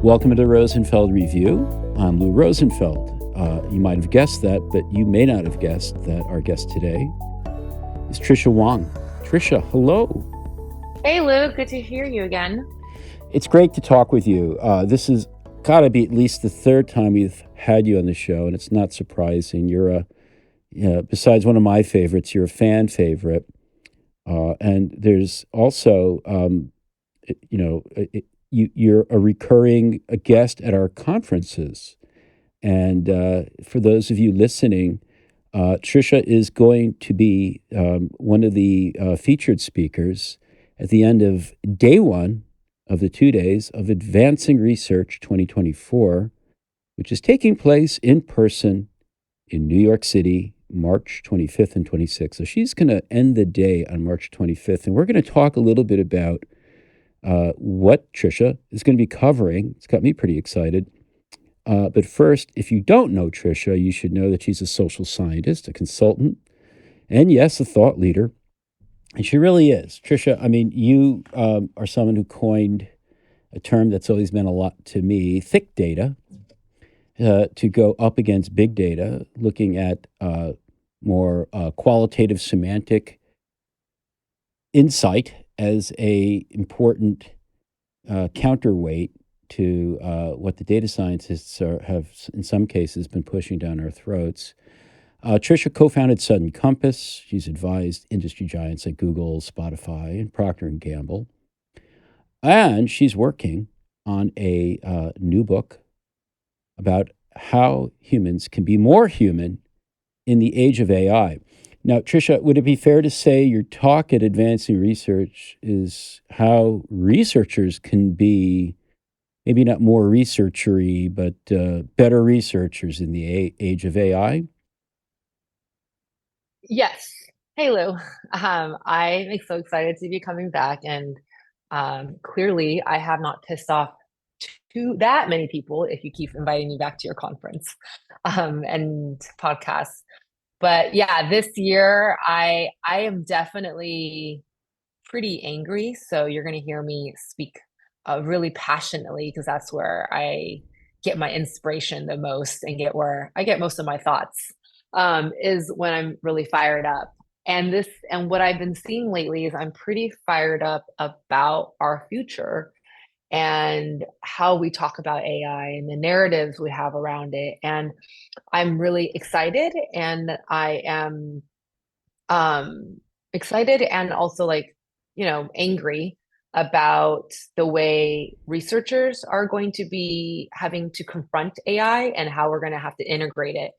Welcome to the Rosenfeld Review. I'm Lou Rosenfeld. You might have guessed that, but you may not have guessed that our guest today is Tricia Wang. Tricia, hello. Hey Lou, good to hear you again. It's great to talk with you. This has got to be at least the third time we've had you on the show, and it's not surprising. Besides one of my favorites, you're a fan favorite. And there's also, you're a recurring guest at our conferences. And for those of you listening, Tricia is going to be one of the featured speakers at the end of day one of the 2 days of Advancing Research 2024, which is taking place in person in New York City, March 25th and 26th. So she's going to end the day on March 25th, and we're going to talk a little bit about what Tricia is going to be covering. It's got me pretty excited. But first, if you don't know Tricia, you should know that she's a social scientist, a consultant, and yes, a thought leader. And she really is. Tricia, I mean, you are someone who coined a term that's always meant a lot to me, thick data, to go up against big data, looking at more qualitative semantic insight as a important counterweight to what the data scientists have, in some cases, been pushing down our throats. Tricia co-founded Sudden Compass. She's advised industry giants like Google, Spotify, and Procter and Gamble. And she's working on a new book about how humans can be more human in the age of AI. Now, Tricia, would it be fair to say your talk at Advancing Research is how researchers can be maybe not more researchery, but better researchers in the age of AI? Yes. Hey Lou. I'm so excited to be coming back, and clearly I have not pissed off too that many people if you keep inviting me back to your conference and podcasts. But yeah, this year I am definitely pretty angry, so you're going to hear me speak really passionately because that's where I get my inspiration the most and get where I get most of my thoughts, is when I'm really fired up. And what I've been seeing lately is I'm pretty fired up about our future and how we talk about AI and the narratives we have around it. And I'm really excited, and I am excited and also angry about the way researchers are going to be having to confront AI and how we're going to have to integrate it.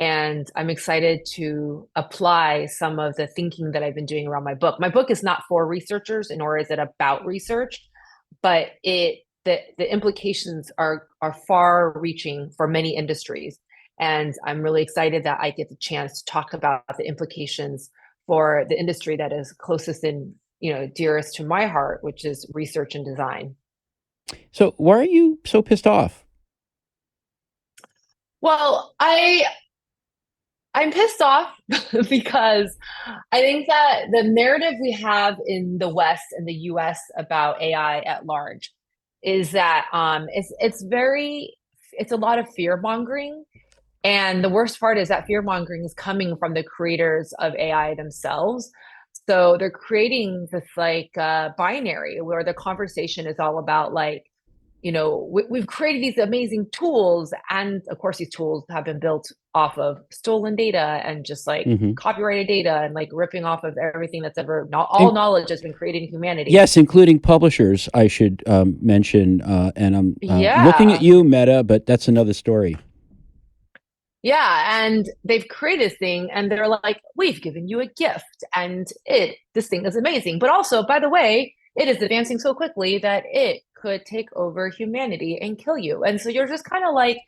And I'm excited to apply some of the thinking that I've been doing around my book. My book is not for researchers, nor is it about research, but the implications are far reaching for many industries. And I'm really excited that I get the chance to talk about the implications for the industry that is closest and dearest to my heart, which is research and design. So why are you so pissed off? Well, I'm pissed off because I think that the narrative we have in the West and the US about AI at large is that it's a lot of fear mongering. And the worst part is that fear mongering is coming from the creators of AI themselves. So they're creating this binary where the conversation is all about we've created these amazing tools, and of course these tools have been built off of stolen data and just Hmm. copyrighted data and ripping off of everything that's ever not all In- knowledge has been created in humanity. yes, including publishers, I should mention. And I'm looking at Yeah. you, Meta, but that's another story. Yeah, and they've created this thing and they're like, we've given you a gift and this thing is amazing. But also, by the way, it is advancing so quickly that it could take over humanity and kill you. And so you're just kind of like,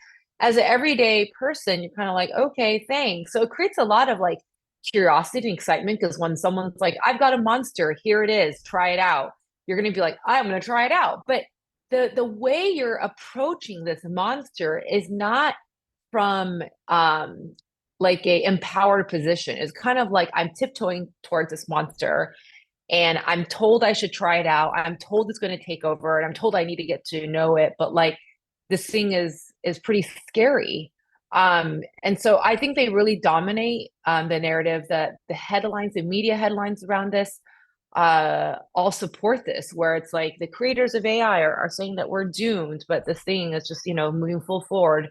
as an everyday person, you're kind of like, okay, thanks. So it creates a lot of curiosity and excitement because when someone's like, I've got a monster, here it is, try it out. You're gonna be like, I'm gonna try it out. But the way you're approaching this monster is not from a empowered position. It's kind of like I'm tiptoeing towards this monster and I'm told I should try it out. I'm told it's going to take over and I'm told I need to get to know it. But this thing is pretty scary. And so I think they really dominate the narrative. That the headlines, the media headlines around this, all support this, where it's like the creators of AI are saying that we're doomed, but this thing is just, moving full forward.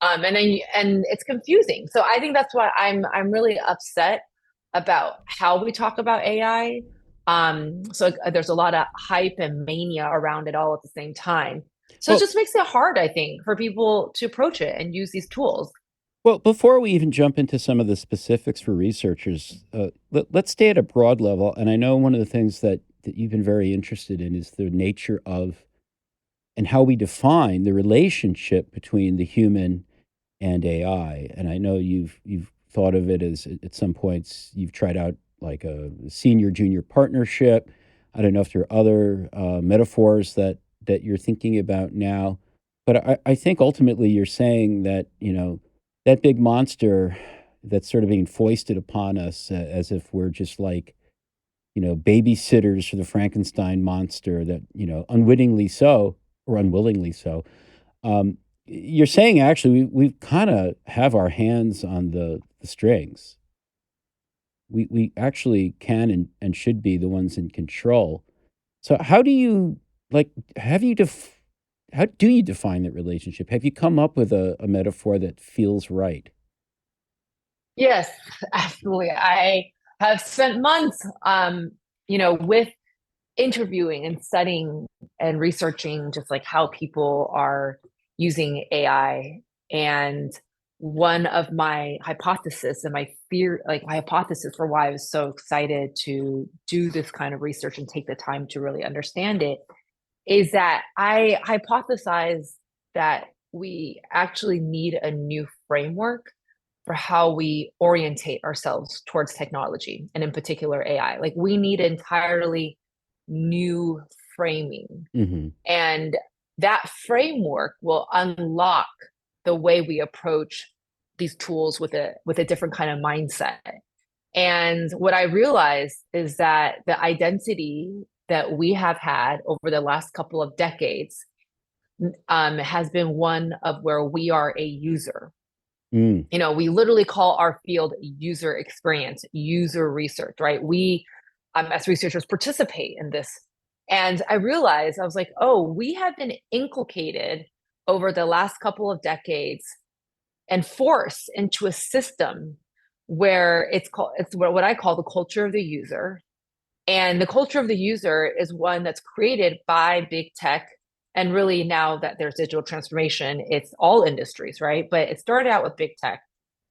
And it's confusing. So I think that's why I'm really upset about how we talk about AI. So there's a lot of hype and mania around it all at the same time. So it Well, just makes it hard, I think, for people to approach it and use these tools. well, before we even jump into some of the specifics for researchers, let's stay at a broad level. And I know one of the things that you've been very interested in is the nature of and how we define the relationship between the human and AI. And I know you've thought of it as at some points you've tried out like a senior junior partnership. I don't know if there are other metaphors that you're thinking about now, but I think ultimately you're saying that that big monster that's sort of being foisted upon us as if we're just like babysitters for the Frankenstein monster that unwittingly so or unwillingly so you're saying actually we kind of have our hands on the strings. We actually can and should be the ones in control. So how do you like have you how do you define that relationship? Have you come up with a metaphor that feels right? Yes, absolutely. I have spent months, with interviewing and studying and researching just like how people are using AI. And one of my hypothesis and my fear, like my hypothesis for why I was so excited to do this kind of research and take the time to really understand it, is that I hypothesize that we actually need a new framework for how we orientate ourselves towards technology, and in particular AI. Like we need entirely new framing. Hmm. And that framework will unlock the way we approach these tools with a different kind of mindset. And what I realized is that the identity that we have had over the last couple of decades has been one of where we are a user. Mm. We literally call our field user experience, user research, right? We, as researchers, participate in this. And I realized, I was like, oh, we have been inculcated over the last couple of decades and forced into a system where it's what I call the culture of the user. And the culture of the user is one that's created by big tech. And really, now that there's digital transformation, it's all industries, right? But it started out with big tech.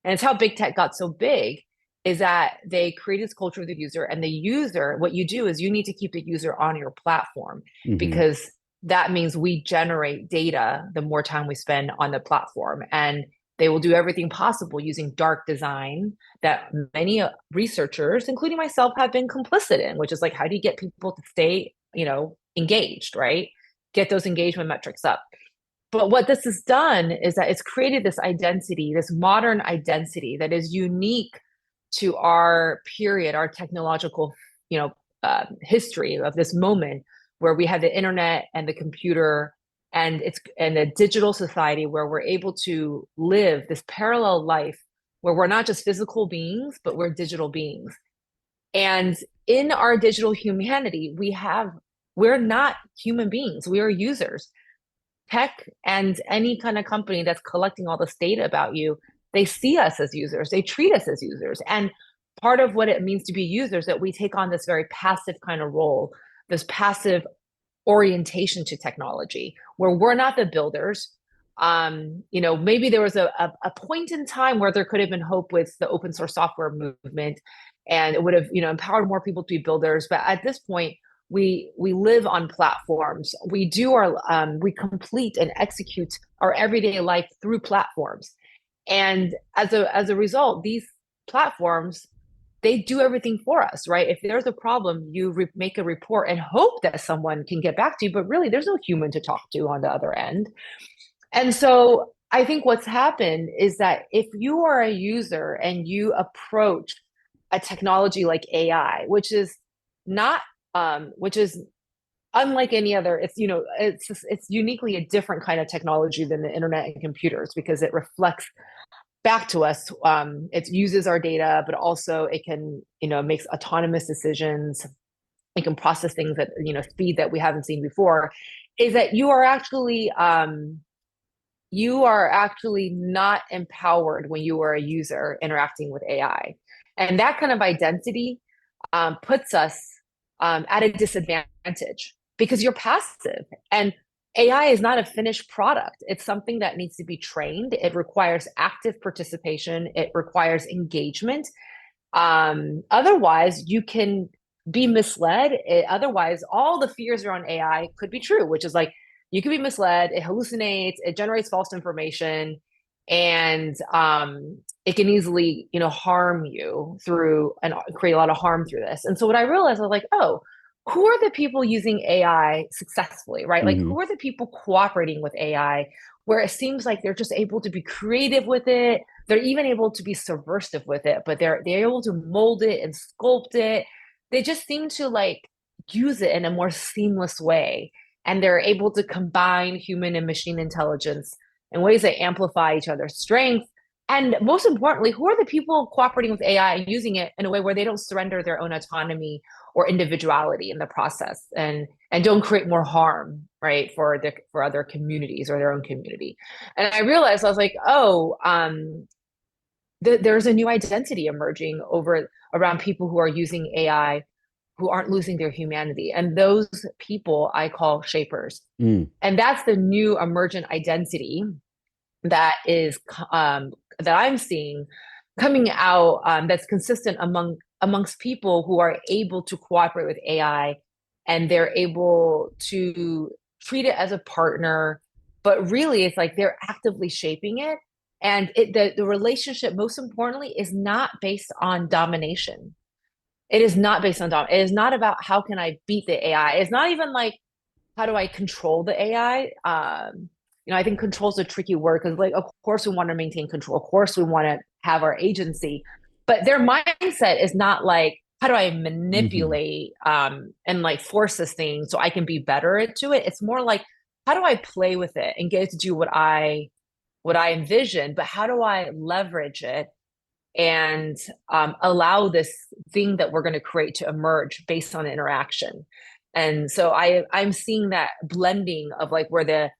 And it's how big tech got so big, is that they created this culture of the user. And the user, what you do is you need to keep the user on your platform, Hmm. because that means we generate data the more time we spend on the platform. And they will do everything possible using dark design that many researchers, including myself, have been complicit in, which is like, how do you get people to stay, engaged, right? Get those engagement metrics up. But what this has done is that it's created this identity, this modern identity that is unique to our period, our technological, history of this moment, where we have the internet and the computer, and it's and a digital society where we're able to live this parallel life where we're not just physical beings, but we're digital beings. And in our digital humanity, we're not human beings, we are users. Tech and any kind of company that's collecting all this data about you, they see us as users, they treat us as users. And part of what it means to be users, that we take on this very passive kind of role, this passive orientation to technology, where we're not the builders. Maybe there was a point in time where there could have been hope with the open source software movement, and it would have, empowered more people to be builders. But at this point, we live on platforms. We complete and execute our everyday life through platforms. And as a result, these platforms, they do everything for us, right? If there's a problem, you make a report and hope that someone can get back to you, but really there's no human to talk to on the other end. And so I think what's happened is that if you are a user and you approach a technology like AI, which is not, which is unlike any other, it's uniquely a different kind of technology than the internet and computers because it reflects back to us. It uses our data, but also it can, makes autonomous decisions. It can process things at, speed that we haven't seen before. Is that you are actually not empowered when you are a user interacting with AI. And that kind of identity puts us at a disadvantage because you're passive. And AI is not a finished product. It's something that needs to be trained. It requires active participation, it requires engagement. Otherwise, you can be misled. Otherwise, all the fears around AI could be true, which is like you could be misled, it hallucinates, it generates false information, and it can easily, harm you through and create a lot of harm through this. And so what I realized, I was like, oh, who are the people using AI successfully, right? Like, Hmm. who are the people cooperating with AI where it seems like they're just able to be creative with it? They're even able to be subversive with it, but they're able to mold it and sculpt it. They just seem to like use it in a more seamless way, and they're able to combine human and machine intelligence in ways that amplify each other's strength. And most importantly, who are the people cooperating with AI and using it in a way where they don't surrender their own autonomy or individuality in the process, and don't create more harm, right, for other communities or their own community. And I realized, I was like, oh, there's a new identity emerging over around people who are using AI who aren't losing their humanity. And those people I call shapers. Mm. And that's the new emergent identity that is that I'm seeing coming out, that's consistent amongst people who are able to cooperate with AI, and they're able to treat it as a partner, but really it's like they're actively shaping it. And the relationship, most importantly, is not based on domination. It is not based on domination. It is not about how can I beat the AI. It's not even like how do I control the AI? I think control is a tricky word because, like, of course, we want to maintain control. Of course, we want to have our agency, but their mindset is not like, how do I Hmm. manipulate and like force this thing so I can be better into it? It's more like, how do I play with it and get it to do what I envision, but how do I leverage it and allow this thing that we're going to create to emerge based on interaction. And so I'm seeing that blending of like where the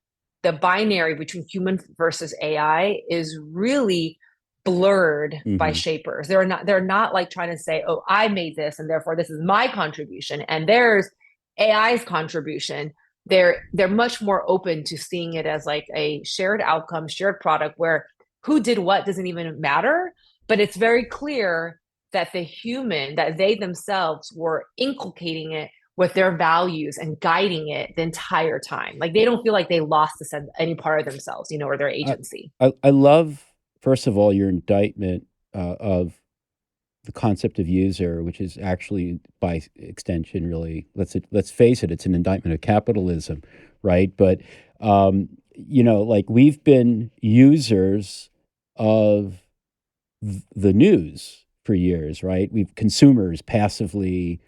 binary between human versus AI is really blurred by Hmm. shapers. They're not like trying to say, oh, I made this and therefore this is my contribution and there's AI's contribution. They're much more open to seeing it as like a shared outcome, shared product where who did what doesn't even matter, but it's very clear that that they themselves were inculcating it with their values and guiding it the entire time. Like they don't feel like they lost any part of themselves, or their I, agency. I love, first of all, your indictment of the concept of user, which is actually by extension, really, let's face it, it's an indictment of capitalism, right? But like we've been users of the news for years, right? We've consumers passively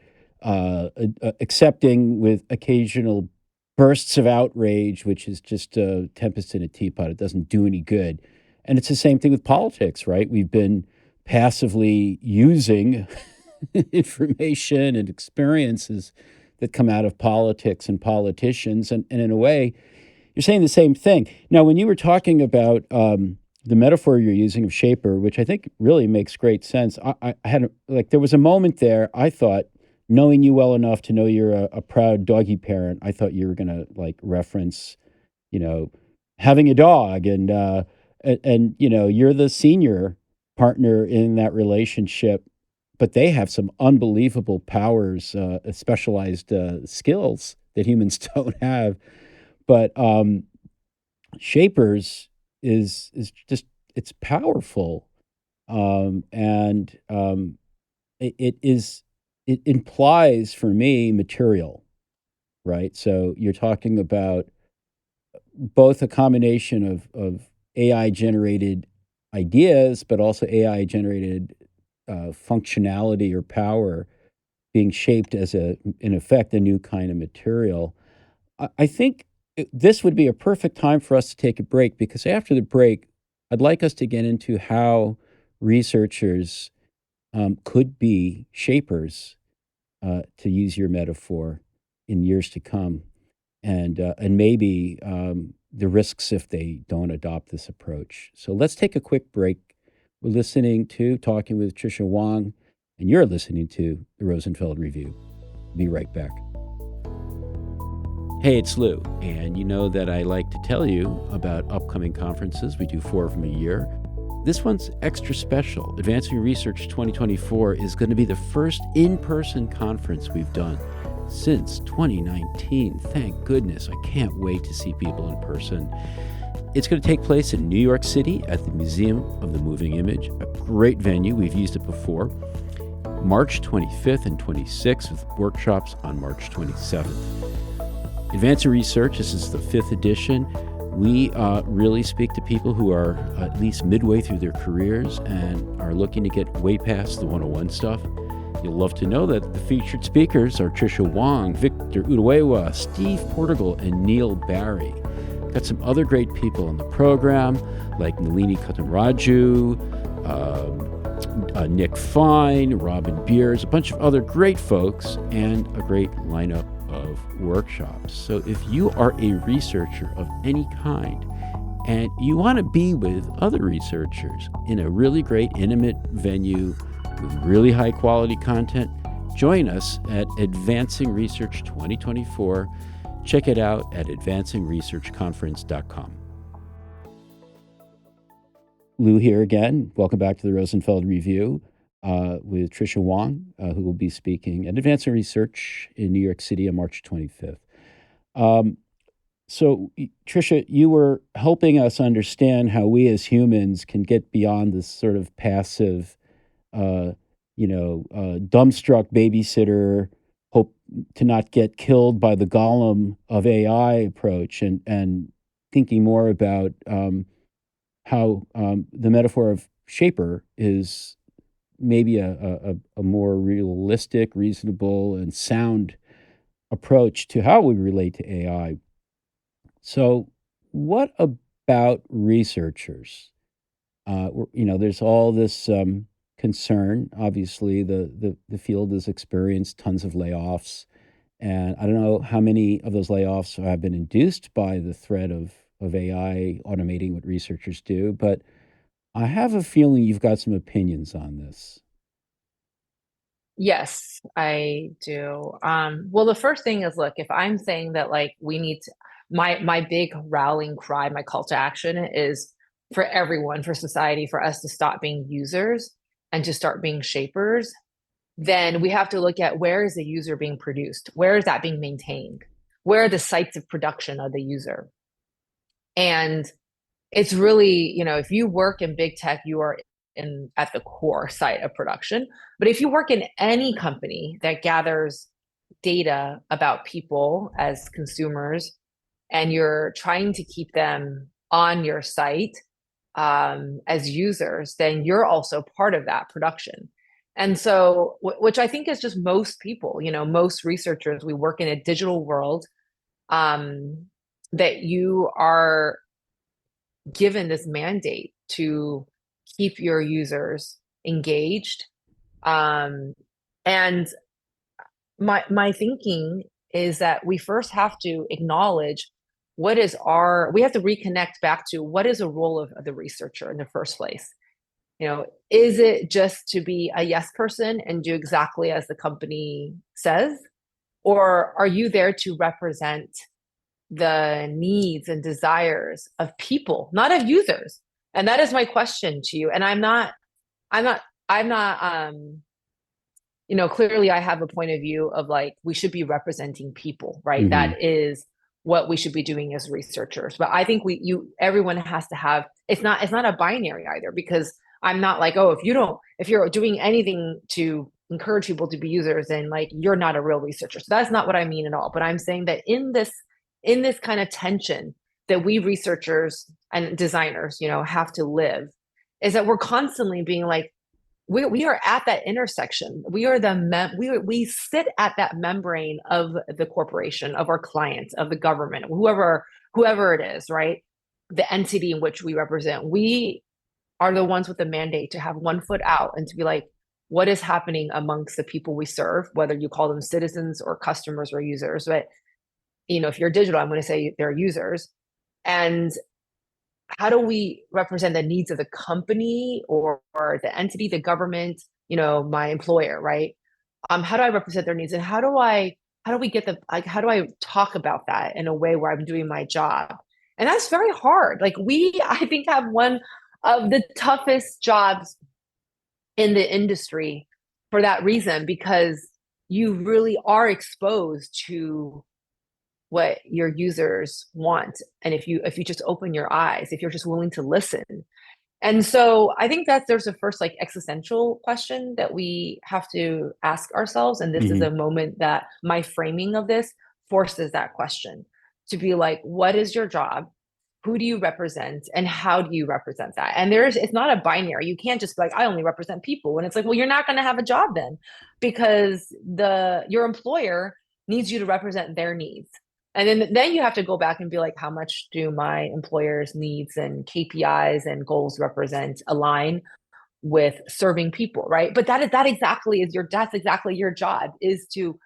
accepting with occasional bursts of outrage, which is just a tempest in a teapot. It doesn't do any good. And it's the same thing with politics, right? We've been passively using information and experiences that come out of politics and politicians. And in a way, you're saying the same thing. Now, when you were talking about the metaphor you're using of shaper, which I think really makes great sense, I had like there was a moment there. I thought, knowing you well enough to know you're a proud doggy parent, I thought you were going to like reference, you know, having a dog, and you're the senior partner in that relationship, but they have some unbelievable powers, specialized skills that humans don't have. But Shapers is just it's powerful, and it implies for me material, right? So you're talking about both a combination of AI generated ideas, but also AI generated functionality or power. being shaped as in effect, a new kind of material. I think this would be a perfect time for us to take a break because after the break, I'd like us to get into how researchers could be shapers, to use your metaphor, in years to come, and maybe the risks if they don't adopt this approach. So let's take a quick break. We're listening to Talking with Tricia Wang, and you're listening to the Rosenfeld Review. Be right back. Hey, it's Lou, and you know that I like to tell you about upcoming conferences. We do 4 of them a year. This one's extra special. Advancing Research 2024 is going to be the first in-person conference we've done since 2019. Thank goodness. I can't wait to see people in person. It's going to take place in New York City at the Museum of the Moving Image, a great venue. We've used it before. March 25th and 26th with workshops on March 27th. Advancing Research, this is the 5th edition. We really speak to people who are at least midway through their careers and are looking to get way past the 101 stuff. You'll love to know that the featured speakers are Tricia Wang, Victor Udewewa, Steve Portugal, and Neil Barry. Got some other great people on the program, like Nalini Katamraju, Nick Fine, Robin Beers, a bunch of other great folks, and a great lineup of workshops. So if you are a researcher of any kind and you want to be with other researchers in a really great intimate venue with really high quality content, join us at Advancing Research 2024. Check it out at advancingresearchconference.com. Lou here again. Welcome back to the Rosenfeld Review with Tricia Wang, who will be speaking at Advancing Research in New York City on March 25th. Tricia, you were helping us understand how we as humans can get beyond this sort of passive, dumbstruck babysitter, hope to not get killed by the golem of AI approach, and thinking more about how the metaphor of shaper is maybe a more realistic, reasonable, and sound approach to how we relate to AI. So, what about researchers? There's all this concern. Obviously, the field has experienced tons of layoffs, and I don't know how many of those layoffs have been induced by the threat of AI automating what researchers do, but I have a feeling you've got some opinions on this. Yes, I do. Well, the first thing is, look, if I'm saying that like we need to, my big rallying cry, my call to action is for everyone, for society, for us to stop being users and to start being shapers, then we have to look at where is the user being produced? Where is that being maintained? Where are the sites of production of the user? And it's really, if you work in big tech, you are in at the core site of production. But if you work in any company that gathers data about people as consumers and you're trying to keep them on your site as users, then you're also part of that production. And so, which I think is just most people, most researchers, we work in a digital world that you are given this mandate to keep your users engaged. And my thinking is that we first have to acknowledge we have to reconnect back to what is the role of the researcher in the first place. Is it just to be a yes person and do exactly as the company says? Or are you there to represent the needs and desires of people, not of users? And that is my question to you. And I'm not, clearly I have a point of view of like, we should be representing people, right? Mm-hmm. That is what we should be doing as researchers. But I think everyone has to have, it's not a binary either, because I'm not like, oh, if you're doing anything to encourage people to be users, then like, you're not a real researcher. So that's not what I mean at all. But I'm saying that in this kind of tension that we researchers and designers, have to live, is that we're constantly being like, we are at that intersection. We are we sit at that membrane of the corporation, of our clients, of the government, whoever it is, right? The entity in which we represent. We are the ones with the mandate to have one foot out and to be like, what is happening amongst the people we serve, whether you call them citizens or customers or users. But if you're digital, I'm going to say they're users. And how do we represent the needs of the company or the entity, the government, my employer, right? How do I represent their needs, and how do we get the like how do I talk about that in a way where I'm doing my job? And that's very hard. Like I think have one of the toughest jobs in the industry for that reason, because you really are exposed to what your users want. And if you just open your eyes, if you're just willing to listen. And so I think that there's a first like existential question that we have to ask ourselves. And this is Hmm. a moment that my framing of this forces that question to be like, what is your job? Who do you represent, and how do you represent that? And it's not a binary. You can't just be like, I only represent people. And it's like, well, you're not going to have a job then, because your employer needs you to represent their needs. And then you have to go back and be like, how much do my employer's needs and KPIs and goals represent align with serving people, right? But that's exactly your job, is to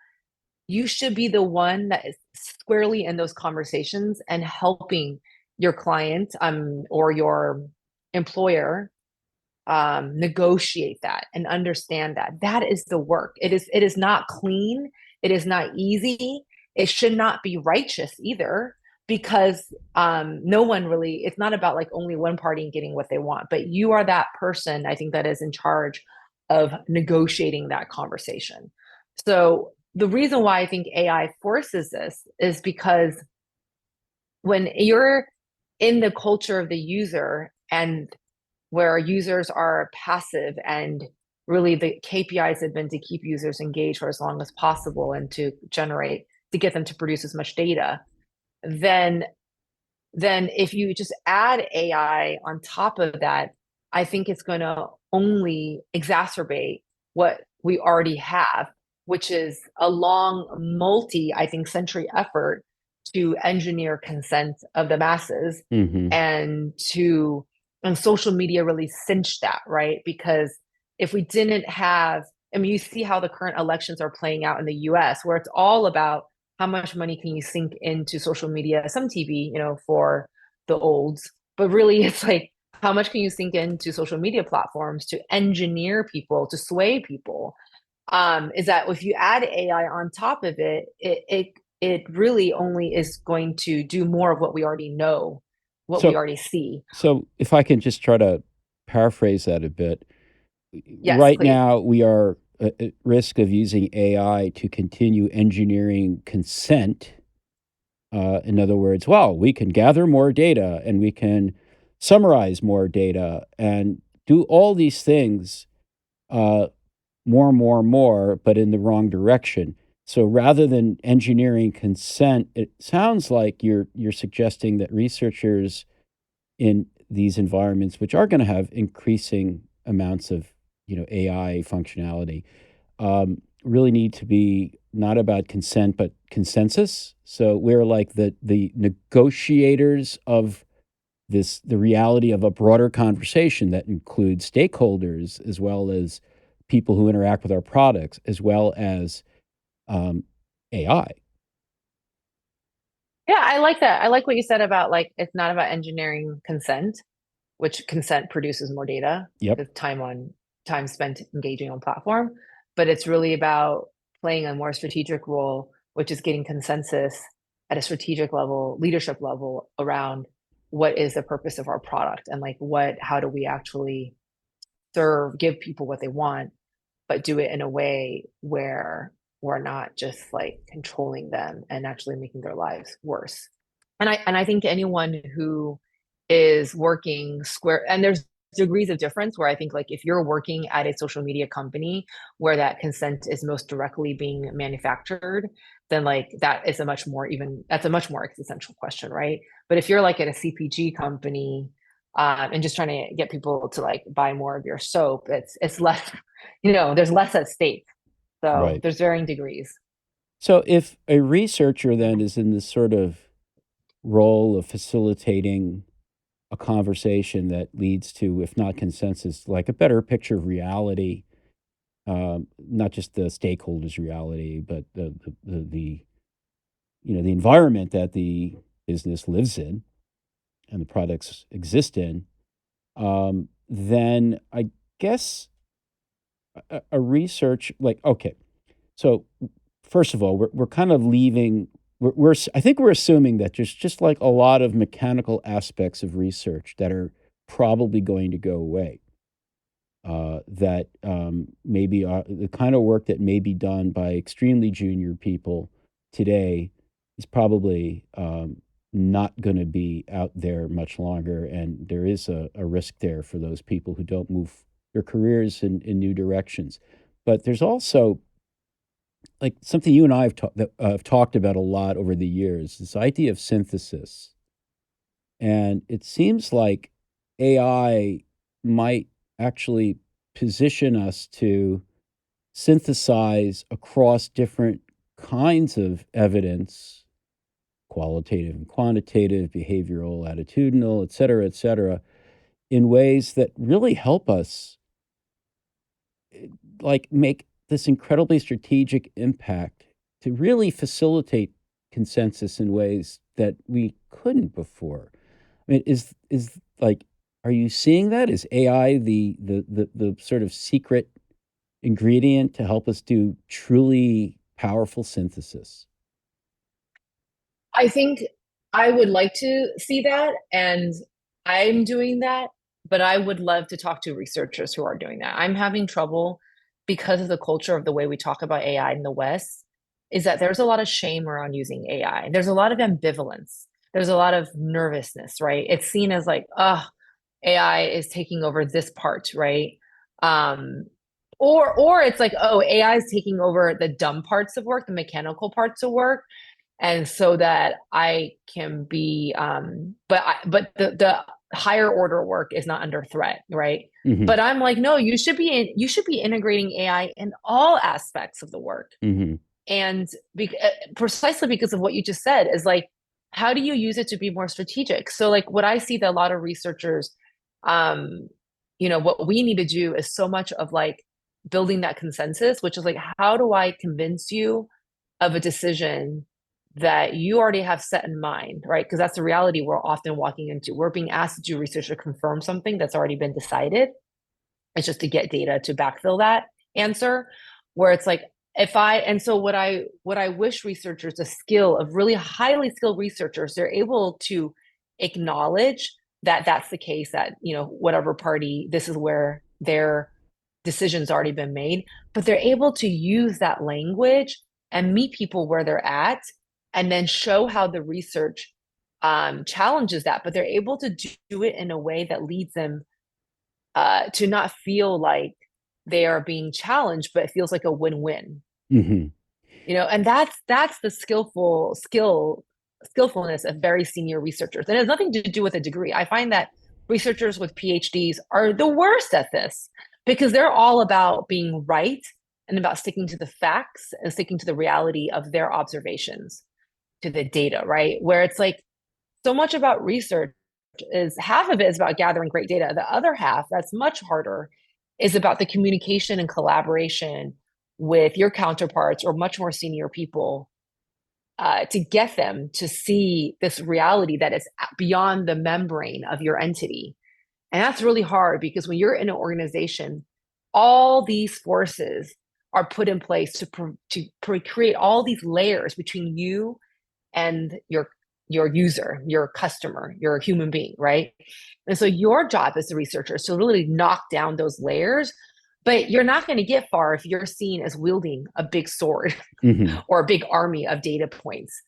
you should be the one that is squarely in those conversations and helping your client or your employer negotiate that and understand that that is the work. It is not clean. It is not easy. It should not be righteous either, because no one really, it's not about like only one party getting what they want, but you are that person, I think, that is in charge of negotiating that conversation. So the reason why I think AI forces this is because when you're in the culture of the user, and where users are passive, and really the KPIs have been to keep users engaged for as long as possible and to get them to produce as much data, then if you just add AI on top of that, I think it's going to only exacerbate what we already have, which is a long, I think, century effort to engineer consent of the masses, Hmm. and social media really cinched that, right? Because if we didn't have, I mean, you see how the current elections are playing out in the US, where it's all about how much money can you sink into social media, some TV, for the olds, but really it's like, how much can you sink into social media platforms to engineer people, to sway people? Is that if you add AI on top of it, it really only is going to do more of what we already know, what we So, already see. so if I can just try to paraphrase that a bit, Yes, right please. now we are at risk of using AI to continue engineering consent. In other words, well, we can gather more data and we can summarize more data and do all these things uh, more, but in the wrong direction. So rather than engineering consent, it sounds like you're suggesting that researchers in these environments, which are going to have increasing amounts of AI functionality, really need to be not about consent but consensus. So we're like the negotiators of the reality of a broader conversation that includes stakeholders as well as people who interact with our products as well as um, AI. Yeah, I like that. I like what you said about like it's not about engineering consent, which consent produces more data, Yep. the time spent engaging on platform, but it's really about playing a more strategic role, which is getting consensus at a strategic level, leadership level, around what is the purpose of our product, and like how do we actually give people what they want, but do it in a way where we're not just like controlling them and actually making their lives worse. And I think anyone who is working square, and there's degrees of difference, where I think like if you're working at a social media company where that consent is most directly being manufactured, then like that's a much more existential question, right? But if you're like at a CPG company, and just trying to get people to like buy more of your soap. It's less, there's less at stake. So Right. there's varying degrees. So if a researcher then is in this sort of role of facilitating a conversation that leads to, if not consensus, like a better picture of reality, not just the stakeholders' reality, but the environment that the business lives in and the products exist in, then I guess a research like okay, so first of all, we're kind of leaving. I think we're assuming that there's just like a lot of mechanical aspects of research that are probably going to go away. That maybe the kind of work that may be done by extremely junior people today is probably not going to be out there much longer. And there is a risk there for those people who don't move their careers in new directions. But there's also like something you and I have talked about a lot over the years, this idea of synthesis. And it seems like AI might actually position us to synthesize across different kinds of evidence, qualitative and quantitative, behavioral, attitudinal, et cetera, in ways that really help us like make this incredibly strategic impact to really facilitate consensus in ways that we couldn't before. I mean, is like, are you seeing that? Is AI the sort of secret ingredient to help us do truly powerful synthesis? I think I would like to see that, and I'm doing that, but I would love to talk to researchers who are doing that. I'm having trouble because of the culture of the way we talk about AI in the West, is that there's a lot of shame around using AI. There's a lot of ambivalence. There's a lot of nervousness, right? It's seen as like, oh, AI is taking over this part, right? Um, or it's like, oh, AI is taking over the dumb parts of work, the mechanical parts of work, and so that I can be but the higher order work is not under threat, right? Mhm, But I'm like, no, you should be integrating AI in all aspects of the work. mhm, And precisely because of what you just said is like, how do you use it to be more strategic? So like what I see that a lot of researchers, um what we need to do is so much of like building that consensus, which is like, how do I convince you of a decision that you already have set in mind, right? Because that's the reality we're often walking into. We're being asked to do research to confirm something that's already been decided. It's just to get data to backfill that answer. Where it's like, and so what I wish researchers, the skill of really highly skilled researchers, they're able to acknowledge that that's the case, that whatever party, this is where their decision's already been made, but they're able to use that language and meet people where they're at, and then show how the research challenges that, but they're able to do it in a way that leads them to not feel like they are being challenged, but it feels like a win-win. mhm, And that's the skillfulness of very senior researchers, and it has nothing to do with a degree. I find that researchers with PhDs are the worst at this because they're all about being right and about sticking to the facts and sticking to the reality of their observations, to the data, right? Where it's like, so much about research is, half of it is about gathering great data. The other half, that's much harder, is about the communication and collaboration with your counterparts or much more senior people, to get them to see this reality that is beyond the membrane of your entity. And that's really hard because when you're in an organization, all these forces are put in place to create all these layers between you and your user, your customer, your human being, right? And so your job as a researcher is to really knock down those layers, but you're not going to get far if you're seen as wielding a big sword mhm, or a big army of data points.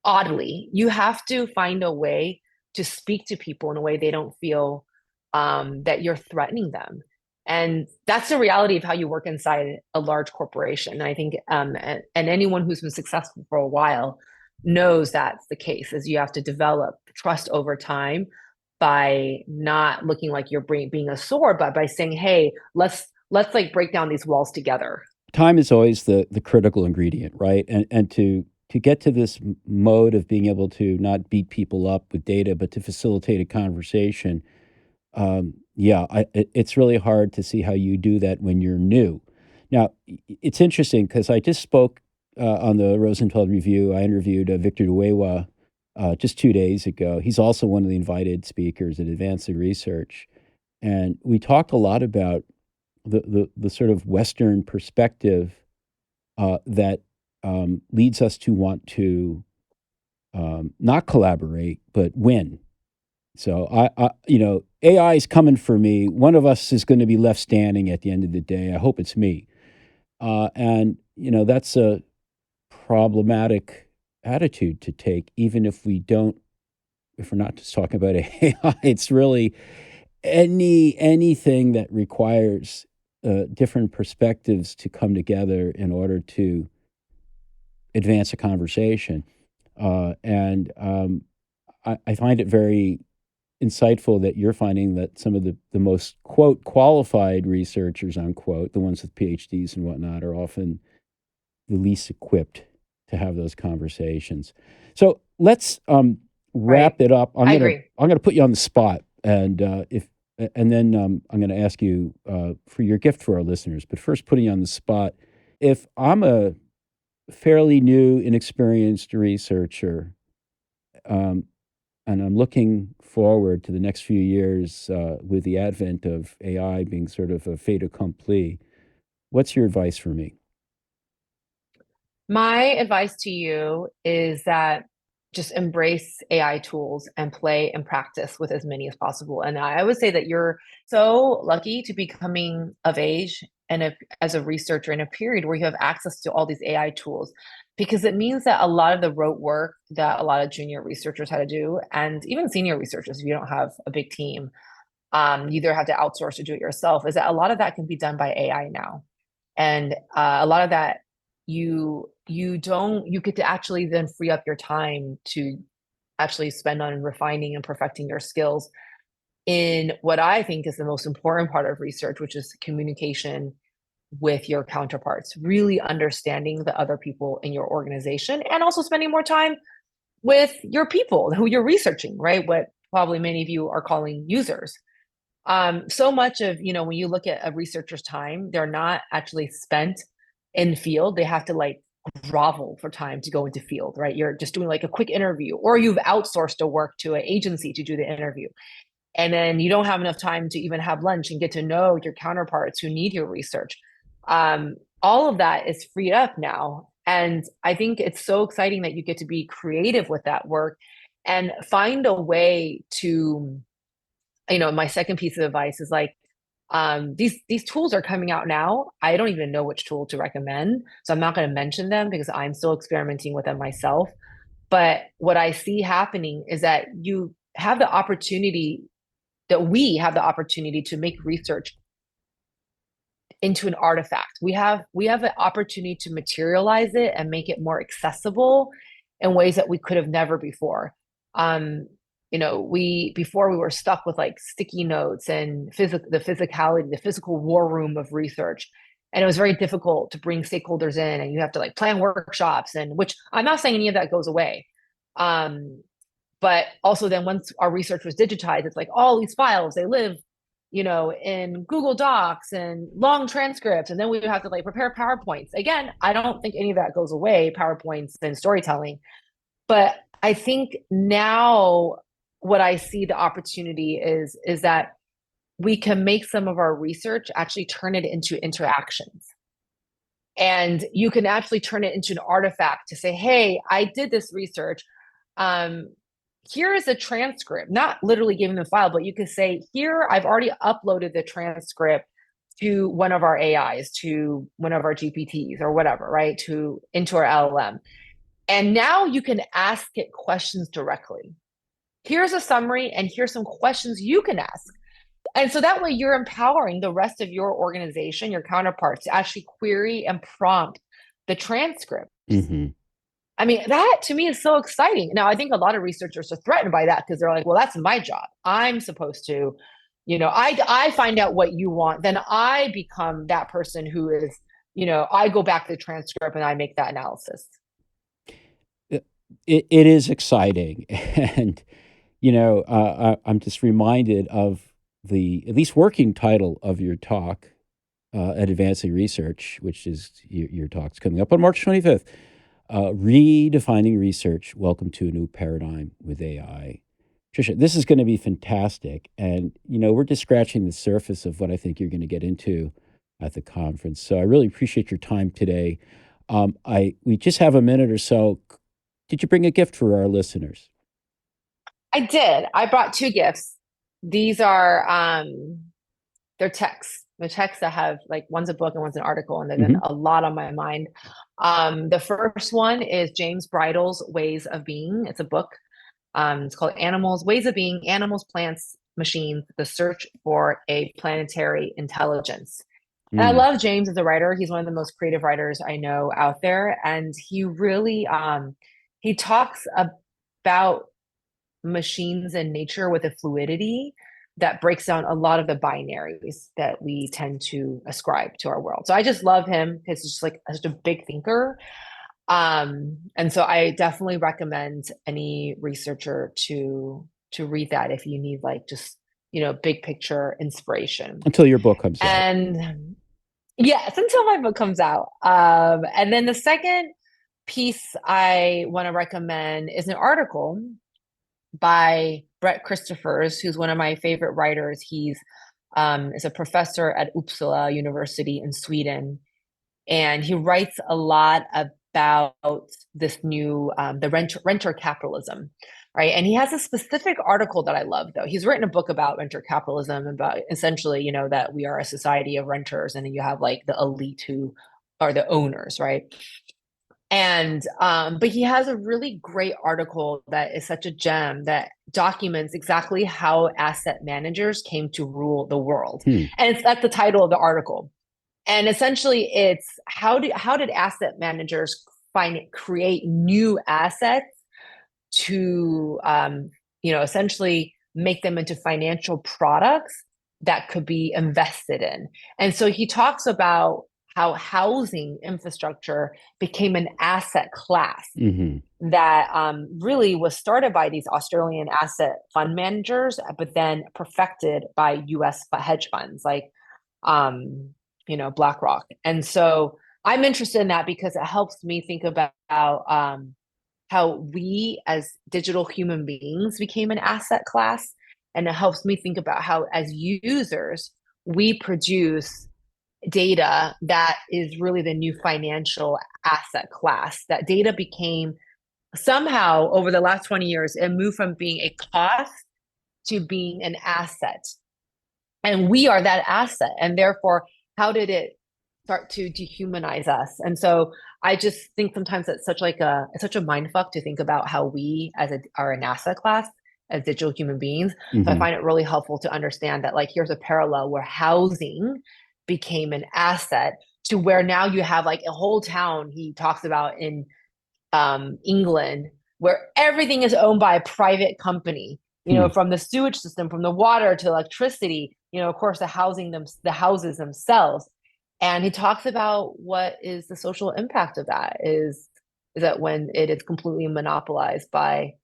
Oddly, you have to find a way to speak to people in a way they don't feel that you're threatening them. And that's the reality of how you work inside a large corporation. And I think, and anyone who's been successful for a while knows that's the case, is you have to develop trust over time, by not looking like you're being a sword, but by saying, hey, let's like break down these walls together. Time is always the critical ingredient, right? And to get to this mode of being able to not beat people up with data, but to facilitate a conversation, yeah, it's really hard to see how you do that when you're new. Now, it's interesting because I just spoke on the Rosenfeld Review. I interviewed Victor Duewa just 2 days ago. He's also one of the invited speakers at Advancing Research. And we talked a lot about the sort of Western perspective that leads us to want to not collaborate, but win. So AI is coming for me. One of us is going to be left standing at the end of the day. I hope it's me. And that's a problematic attitude to take, even if we don't. If we're not just talking about AI, it's really anything that requires different perspectives to come together in order to advance a conversation. And I find it very insightful that you're finding that some of the most, quote, qualified researchers, unquote, the ones with PhDs and whatnot, are often the least equipped to have those conversations. So let's Right. wrap it up. I agree. I'm gonna put you on the spot, and if and then I'm going to ask you for your gift for our listeners. But first, putting you on the spot, if I'm a fairly new, inexperienced researcher, um, and I'm looking forward to the next few years with the advent of AI being sort of a fait accompli, what's your advice for me? My advice to you is that just embrace AI tools and play and practice with as many as possible. And I would say that you're so lucky to be coming of age and as a researcher in a period where you have access to all these AI tools, because it means that a lot of the rote work that a lot of junior researchers had to do, and even senior researchers, if you don't have a big team, you either have to outsource or do it yourself, is that a lot of that can be done by AI now. And a lot of that you get to actually then free up your time to actually spend on refining and perfecting your skills in what I think is the most important part of research, which is communication with your counterparts, really understanding the other people in your organization, and also spending more time with your people who you're researching, right? What probably many of you are calling users. So much of, when you look at a researcher's time, they're not actually spent in field. They have to like grovel for time to go into field, right? You're just doing like a quick interview, or you've outsourced a work to an agency to do the interview. And then you don't have enough time to even have lunch and get to know your counterparts who need your research. All of that is freed up now. And I think it's so exciting that you get to be creative with that work and find a way to, my second piece of advice is like, these tools are coming out now. I don't even know which tool to recommend, so I'm not going to mention them because I'm still experimenting with them myself. But what I see happening is that you have the opportunity, that we have the opportunity to make research into an artifact. We have an opportunity to materialize it and make it more accessible in ways that we could have never before. Um, we before we were stuck with like sticky notes and the physicality, the physical war room of research. And it was very difficult to bring stakeholders in, and you have to like plan workshops, and which I'm not saying any of that goes away. Um, but also then once our research was digitized, it's like all these files, they live, in Google Docs and long transcripts. And then we have to like prepare PowerPoints. Again, I don't think any of that goes away, PowerPoints and storytelling. But I think now what I see the opportunity is that we can make some of our research actually turn it into interactions. And you can actually turn it into an artifact to say, hey, I did this research. Um, Here is a transcript, not literally giving the file, but you could say, here, I've already uploaded the transcript to one of our AIs, to one of our GPTs or whatever, right? Into our LLM. And now you can ask it questions directly. Here's a summary, and here's some questions you can ask. And so that way you're empowering the rest of your organization, your counterparts, to actually query and prompt the transcripts. Hmm. I mean, that to me is so exciting. Now, I think a lot of researchers are threatened by that because they're like, well, that's my job. I'm supposed to, I find out what you want, then I become that person who is, I go back to the transcript and I make that analysis. It is exciting. And, I'm just reminded of the at least working title of your talk at Advancing Research, which is your talk's coming up on March 25th. Redefining Research, Welcome to a New Paradigm with AI. Tricia, this is going to be fantastic. And, we're just scratching the surface of what I think you're going to get into at the conference. So I really appreciate your time today. We just have a minute or so. Did you bring a gift for our listeners? I did. I brought two gifts. These are they're texts. The texts that have like one's a book and one's an article, and they've been Hmm. a lot on my mind. The first one is James Bridle's Ways of Being. It's a book. It's called Animals, Ways of Being, Animals, Plants, Machines, The Search for a Planetary Intelligence. And I Mm. love James as a writer. He's one of the most creative writers I know out there. And he really he talks about machines and nature with a fluidity that breaks down a lot of the binaries that we tend to ascribe to our world. So I just love him because he's just like such a big thinker. And so I definitely recommend any researcher to read that if you need like just, big picture inspiration. Until your book comes out. And yes, until my book comes out. And then the second piece I want to recommend is an article by Brett Christophers, who's one of my favorite writers. He's is a professor at Uppsala University in Sweden, and he writes a lot about this new the renter capitalism, right? And he has a specific article that I love, though. He's written a book about renter capitalism, about essentially, that we are a society of renters, and then you have like the elite who are the owners, right? And but he has a really great article that is such a gem that documents exactly how asset managers came to rule the world. Hmm. And that's the title of the article. And essentially it's how did asset managers create new assets to essentially make them into financial products that could be invested in. And so he talks about how housing infrastructure became an asset class Hmm. that really was started by these Australian asset fund managers, but then perfected by US hedge funds like, BlackRock. And so I'm interested in that because it helps me think about how we as digital human beings became an asset class. And it helps me think about how, as users, we produce data that is really the new financial asset class. That data became somehow over the last 20 years, it moved from being a cost to being an asset. And we are that asset. And therefore, how did it start to dehumanize us? And so I just think sometimes it's such a mind fuck to think about how we are an asset class as digital human beings. So I Hmm. find it really helpful to understand that like here's a parallel where housing became an asset to where now you have like a whole town he talks about in England, where everything is owned by a private company. Hmm. From the sewage system, from the water to electricity. Of course, the houses themselves. And he talks about what is the social impact of that is that when it is completely monopolized by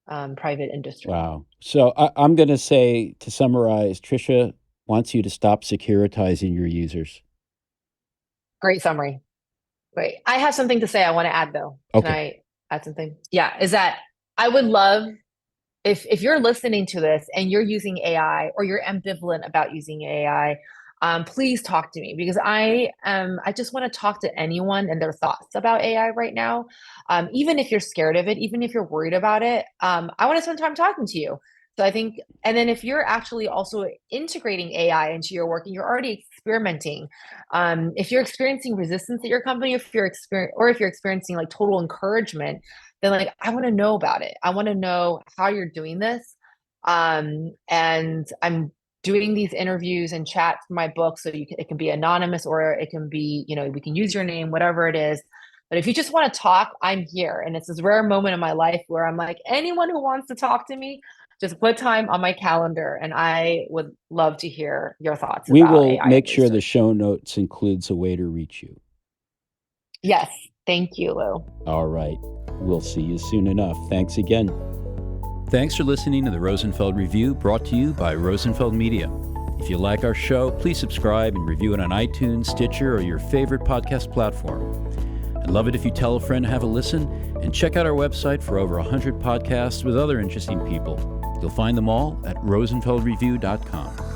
private industry. Wow. So I'm going to say, to summarize, Tricia wants you to stop securitizing your users. Great summary. Great. I have something to say I want to add though. Can Okay. I add something? Yeah, is that I would love if you're listening to this and you're using AI or you're ambivalent about using AI, please talk to me because I just want to talk to anyone and their thoughts about AI right now. Even if you're scared of it, even if you're worried about it, I want to spend time talking to you. So I think, and then if you're actually also integrating AI into your work and you're already experimenting, if you're experiencing resistance at your company, if you're experiencing like total encouragement, then like I want to know about it. I want to know how you're doing this. And I'm doing these interviews and chats for my book, so it can be anonymous or it can be, we can use your name, whatever it is. But if you just want to talk, I'm here. And it's this rare moment in my life where I'm like, anyone who wants to talk to me, just put time on my calendar. And I would love to hear your thoughts We about will AI make and sure the research. show notes includes a way to reach you. Yes. Thank you, Lou. All right. We'll see you soon enough. Thanks again. Thanks for listening to the Rosenfeld Review, brought to you by Rosenfeld Media. If you like our show, please subscribe and review it on iTunes, Stitcher, or your favorite podcast platform. I'd love it if you tell a friend to have a listen, and check out our website for over 100 podcasts with other interesting people. You'll find them all at rosenfeldreview.com.